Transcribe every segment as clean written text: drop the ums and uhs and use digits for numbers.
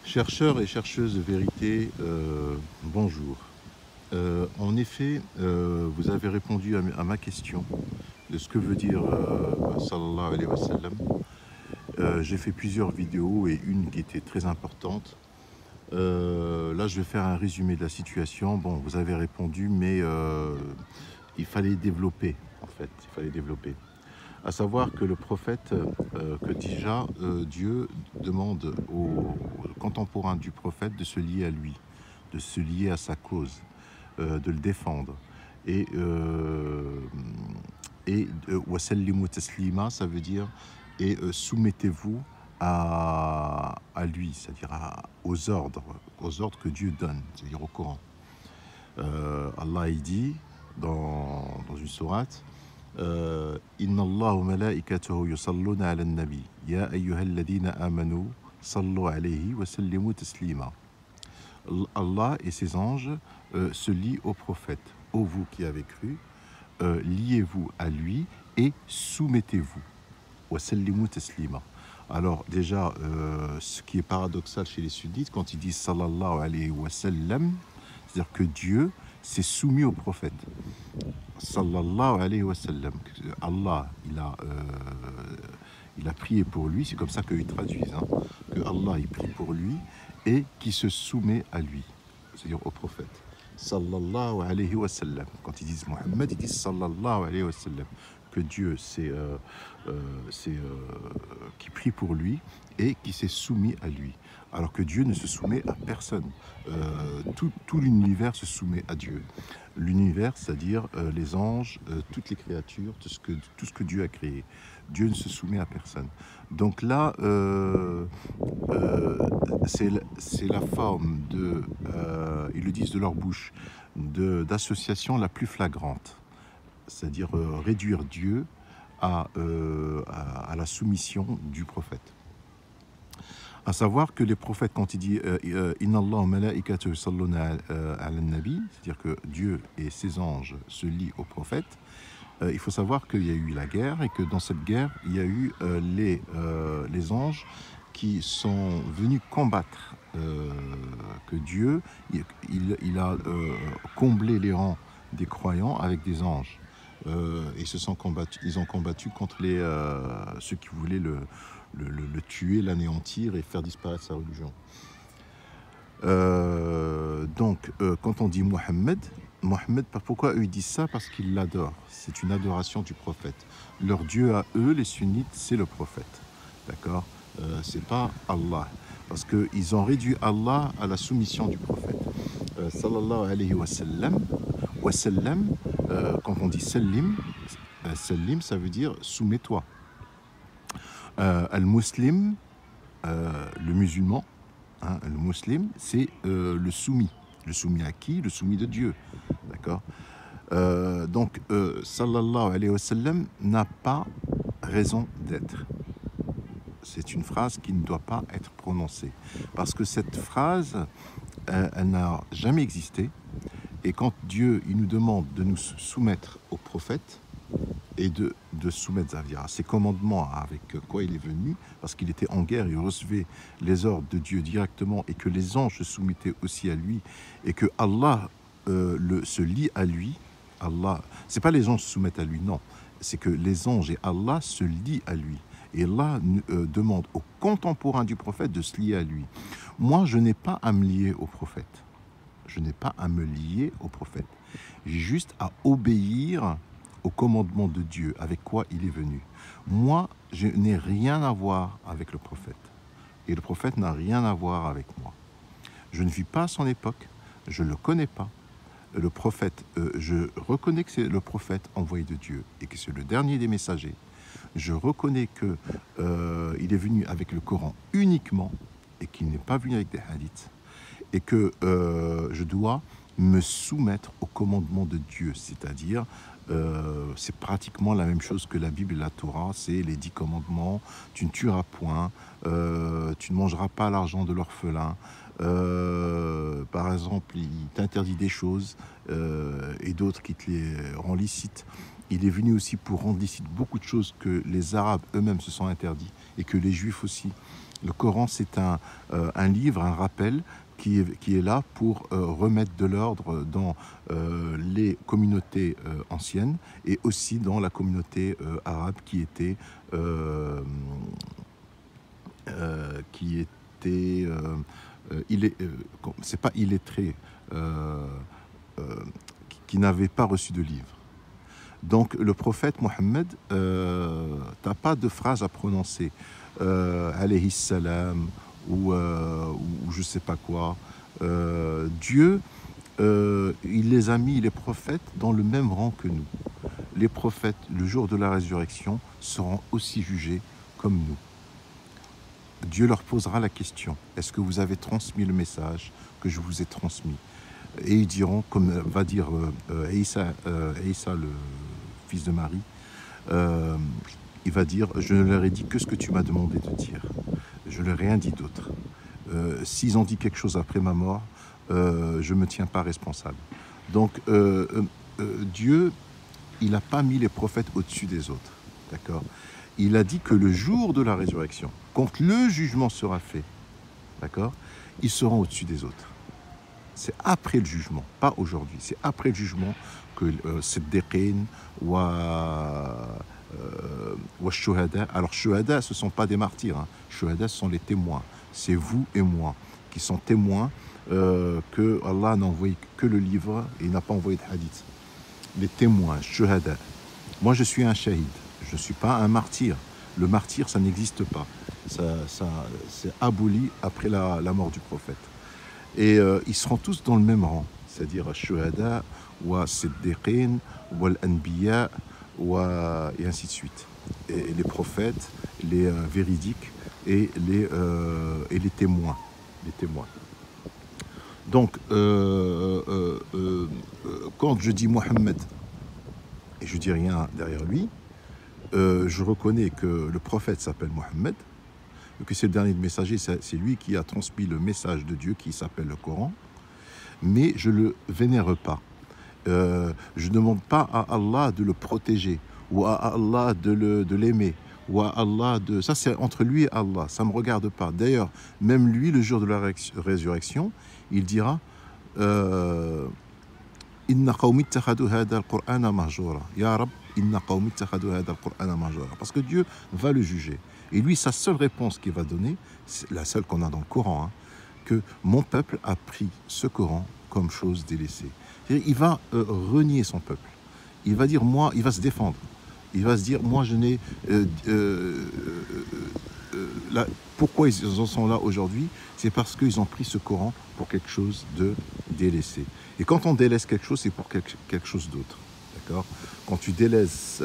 Chercheurs et chercheuses de vérité, bonjour. En effet, vous avez répondu à ma question de ce que veut dire sallallahu alayhi wa sallam. J'ai fait plusieurs vidéos et une qui était très importante. Là, je vais faire un résumé de la situation. Bon, vous avez répondu, mais il fallait développer, en fait. Il fallait développer. À savoir que le prophète, que déjà Dieu demande aux contemporains du prophète de se lier à lui, de se lier à sa cause, de le défendre. Et wasallimu taslima, ça veut dire soumettez-vous à lui, c'est-à-dire aux ordres que Dieu donne, c'est-à-dire au Coran. Allah il dit dans une sourate, Inna Allah wa malaikatahu yusalluna ala nabi ya ayyuhalladhina amanu sallu alayhi wa sallimu taslima. Allah et ses anges se lient au prophète. Ô vous qui avez cru, liez-vous à lui et soumettez-vous. Wa sallimu taslima. Alors déjà, ce qui est paradoxal chez les sunnites, quand ils disent sallallahu alayhi wa sallam, c'est-à-dire que Dieu s'est soumis au prophète. Sallallahu alayhi wa sallam. Allah, il a prié pour lui, c'est comme ça qu'ils traduisent, hein, que Allah il prie pour lui et qui se soumet à lui, c'est-à-dire au prophète. Sallallahu alayhi wa sallam. Quand ils disent Mohammed, ils disent sallallahu alayhi wa sallam. Que Dieu qui prie pour lui et qui s'est soumis à lui. Alors que Dieu ne se soumet à personne. Tout l'univers se soumet à Dieu. L'univers, c'est-à-dire les anges, toutes les créatures, tout ce que Dieu a créé. Dieu ne se soumet à personne. Donc là, c'est la forme de, ils le disent de leur bouche, d'association la plus flagrante. C'est-à-dire réduire Dieu à la soumission du prophète. À savoir que les prophètes, quand il dit Inna Allah wa malaikatahu yusalluna ala nabi, c'est-à-dire que Dieu et ses anges se lient au prophète, il faut savoir qu'il y a eu la guerre et que dans cette guerre, il y a eu les anges qui sont venus combattre, que Dieu il a comblé les rangs des croyants avec des anges. Ils ont combattu contre ceux qui voulaient le tuer, l'anéantir et faire disparaître sa religion. Donc, quand on dit Mohammed, pourquoi eux ils disent ça? Parce qu'ils l'adorent. C'est une adoration du prophète. Leur Dieu à eux, les sunnites, c'est le prophète. D'accord? C'est pas Allah. Parce qu'ils ont réduit Allah à la soumission du prophète. Sallallahu alayhi wa sallam. Wa sallam, quand on dit sallim, sallim, ça veut dire soumets-toi. Al-muslim, le musulman, hein, le muslim, c'est le soumis. Le soumis à qui? Le soumis de Dieu. D'accord? Donc, sallallahu alayhi wa sallam n'a pas raison d'être. C'est une phrase qui ne doit pas être prononcée. Parce que cette phrase, elle n'a jamais existé. Et quand Dieu il nous demande de nous soumettre au prophète et de soumettre à ses commandements avec quoi il est venu, parce qu'il était en guerre, il recevait les ordres de Dieu directement et que les anges se soumettaient aussi à lui et que Allah se lie à lui. Allah, c'est pas les anges se soumettent à lui, non, c'est que les anges et Allah se lient à lui. Et Allah demande aux contemporains du prophète de se lier à lui. Moi, je n'ai pas à me lier au prophète. Je n'ai pas à me lier au prophète. J'ai juste à obéir au commandement de Dieu, avec quoi il est venu. Moi, je n'ai rien à voir avec le prophète. Et le prophète n'a rien à voir avec moi. Je ne vis pas à son époque, je ne le connais pas. Le prophète, je reconnais que c'est le prophète envoyé de Dieu et que c'est le dernier des messagers. Je reconnais qu'il est venu avec le Coran uniquement et qu'il n'est pas venu avec des hadiths. Et que je dois me soumettre au commandement de Dieu, c'est-à-dire c'est pratiquement la même chose que la Bible et la Torah, c'est les 10 commandements, tu ne tueras point, tu ne mangeras pas l'argent de l'orphelin, par exemple, il t'interdit des choses et d'autres qui te les rend licites. Il est venu aussi pour rendre licite beaucoup de choses que les Arabes eux-mêmes se sont interdits et que les Juifs aussi Le Coran, c'est un livre, un rappel qui est là pour remettre de l'ordre dans les communautés anciennes et aussi dans la communauté arabe c'est pas illettré, qui n'avait pas reçu de livre. Donc le prophète Mohammed, t'as pas de phrase à prononcer, alayhi salam ou je sais pas quoi. Dieu, il les a mis, les prophètes, dans le même rang que nous. Les prophètes, le jour de la résurrection, seront aussi jugés comme nous. Dieu leur posera la question, est-ce que vous avez transmis le message que je vous ai transmis? Et ils diront, comme va dire Isa, le fils de Marie, il va dire, je ne leur ai dit que ce que tu m'as demandé de dire. Je ne leur ai rien dit d'autre. S'ils ont dit quelque chose après ma mort, je ne me tiens pas responsable. Donc, Dieu, il n'a pas mis les prophètes au-dessus des autres. D'accord? Il a dit que le jour de la résurrection, quand le jugement sera fait, d'accord, ils seront au-dessus des autres. C'est après le jugement, pas aujourd'hui. C'est après le jugement que Siddiqin ou Shuhada. Alors, Shuhada, ce ne sont pas des martyrs. Hein. Shuhada, ce sont les témoins. C'est vous et moi qui sont témoins que Allah n'a envoyé que le livre et n'a pas envoyé de hadith. Les témoins, Shuhada. Moi, je suis un shahid. Je ne suis pas un martyr. Le martyr, ça n'existe pas. C'est aboli après la mort du prophète. Et ils seront tous dans le même rang, c'est-à-dire Shuhada, ou Siddiqin, ou Al-Anbiya, et ainsi de suite. Et les prophètes, les véridiques et les témoins. Donc, quand je dis Mohammed, et je dis rien derrière lui, je reconnais que le prophète s'appelle Mohammed, que c'est le dernier messager, c'est lui qui a transmis le message de Dieu qui s'appelle le Coran, mais je ne le vénère pas. Je ne demande pas à Allah de le protéger, ou à Allah de l'aimer, ou à Allah de... Ça, c'est entre lui et Allah, ça ne me regarde pas. D'ailleurs, même lui, le jour de la résurrection, il dira Inna qawmi ittakhadhu hadha al-Qur'ana mahjura. Ya Rab, inna qawmi ittakhadhu hadha al-Qur'ana mahjura. Parce que Dieu va le juger. Et lui, sa seule réponse qu'il va donner, c'est la seule qu'on a dans le Coran, hein, que mon peuple a pris ce Coran comme chose délaissée. Il va renier son peuple. Il va dire, moi, il va se défendre. Il va se dire, moi, je n'ai... pourquoi ils en sont là aujourd'hui? C'est parce qu'ils ont pris ce Coran pour quelque chose de délaissé. Et quand on délaisse quelque chose, c'est pour quelque chose d'autre. D'accord? Quand tu délaisses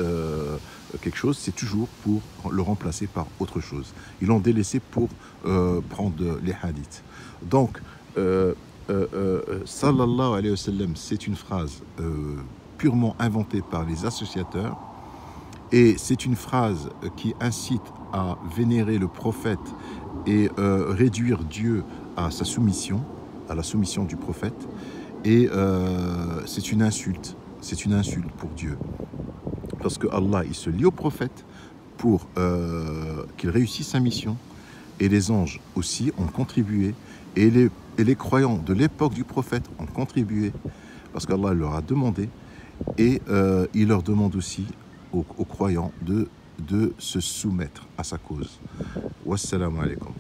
quelque chose, c'est toujours pour le remplacer par autre chose. Ils l'ont délaissé pour prendre les hadiths. Donc, sallallahu alayhi wa sallam, c'est une phrase purement inventée par les associateurs. Et c'est une phrase qui incite à vénérer le prophète et réduire Dieu à sa soumission, à la soumission du prophète. Et c'est une insulte pour Dieu. Parce que Allah, il se lie au prophète pour qu'il réussisse sa mission. Et les anges aussi ont contribué. Et les croyants de l'époque du prophète ont contribué. Parce qu'Allah leur a demandé. Et il leur demande aussi aux croyants de se soumettre à sa cause. Wassalamu alaikum.